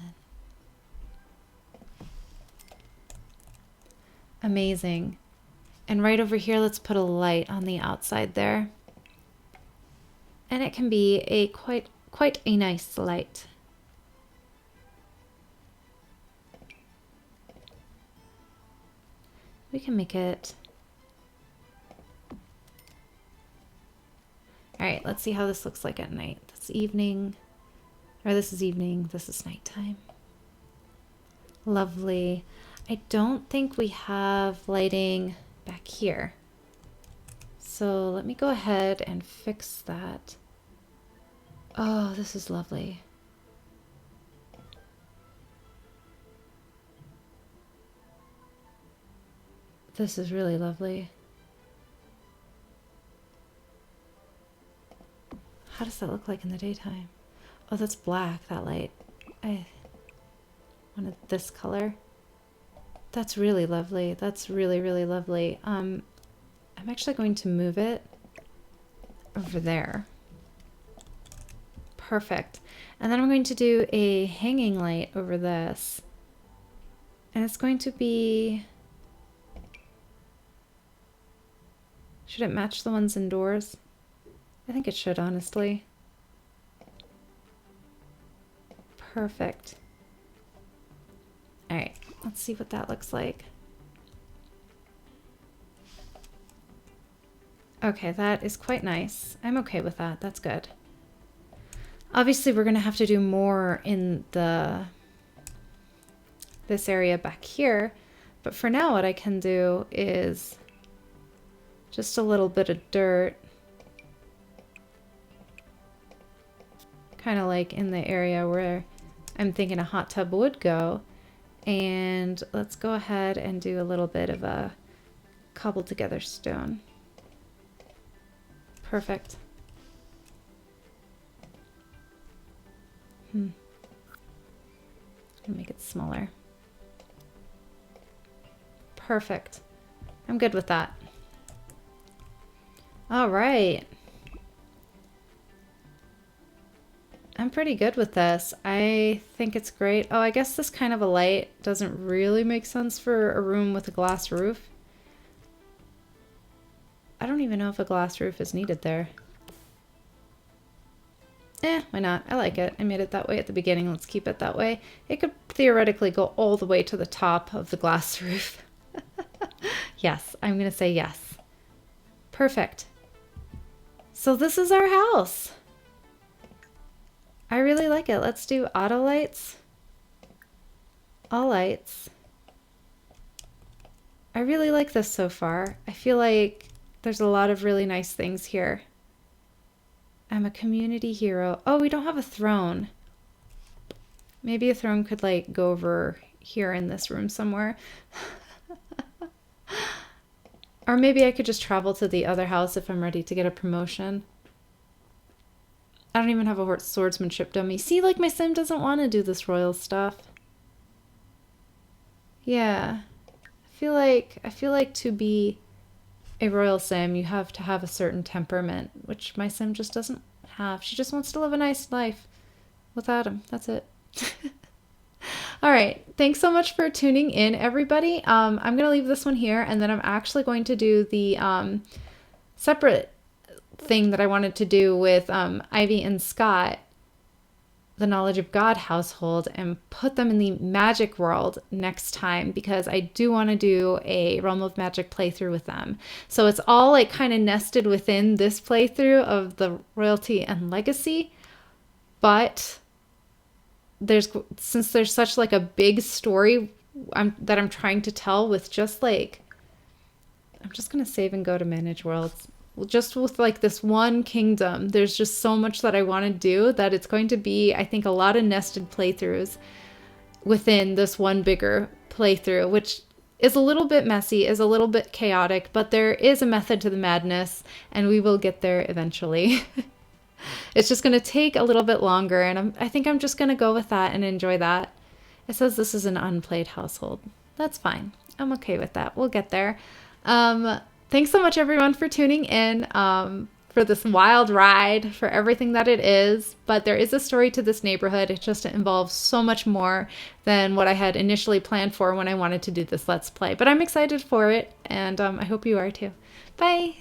amazing. And right over here, let's put a light on the outside there. And it can be a quite a nice light. We can make it... All right, let's see how this looks like at night. That's evening, or this is evening, this is nighttime. Lovely. I don't think we have lighting back here. So let me go ahead and fix that. Oh, this is lovely. This is really lovely. How does that look like in the daytime? Oh, that's black, that light. I wanted this color. That's really lovely. That's really, really lovely. I'm actually going to move it over there. Perfect. And then I'm going to do a hanging light over this. And it's going to be... should it match the ones indoors? I think it should, honestly. Perfect. All right, let's see what that looks like. Okay, that is quite nice. I'm okay with that. That's good. Obviously, we're going to have to do more in this area back here. But for now, what I can do is just a little bit of dirt. Kind of like in the area where I'm thinking a hot tub would go. And let's go ahead and do a little bit of a cobbled together stone. Perfect. Gonna make it smaller. Perfect. I'm good with that. All right. I'm pretty good with this. I think it's great. Oh, I guess this kind of a light doesn't really make sense for a room with a glass roof. I don't even know if a glass roof is needed there. Why not? I like it. I made it that way at the beginning. Let's keep it that way. It could theoretically go all the way to the top of the glass roof. Yes, I'm going to say yes. Perfect. So this is our house. I really like it. Let's do auto lights. All lights. I really like this so far. I feel like there's a lot of really nice things here. I'm a community hero. Oh, we don't have a throne. Maybe a throne could like go over here in this room somewhere. Or maybe I could just travel to the other house if I'm ready to get a promotion. I don't even have a swordsmanship dummy. See, like my sim doesn't want to do this royal stuff. Yeah. I feel like to be a royal sim, you have to have a certain temperament, which my sim just doesn't have. She just wants to live a nice life without him. That's it. All right. Thanks so much for tuning in, everybody. I'm going to leave this one here, and then I'm actually going to do the separate thing that I wanted to do with Ivy and Scott, the Knowledge of God household, and put them in the magic world next time, because I do want to do a Realm of Magic playthrough with them. So it's all like kind of nested within this playthrough of the royalty and legacy, but since there's such like a big story that I'm trying to tell with just like, I'm just going to save and go to manage worlds. Just with like this one kingdom, there's just so much that I want to do that it's going to be, I think, a lot of nested playthroughs within this one bigger playthrough, which is a little bit messy, is a little bit chaotic, but there is a method to the madness, and we will get there eventually. It's just going to take a little bit longer, and I think I'm just going to go with that and enjoy that. It says this is an unplayed household. That's fine. I'm okay with that. We'll get there. Thanks so much, everyone, for tuning in, for this wild ride, for everything that it is. But there is a story to this neighborhood. It just involves so much more than what I had initially planned for when I wanted to do this Let's Play. But I'm excited for it, and I hope you are too. Bye!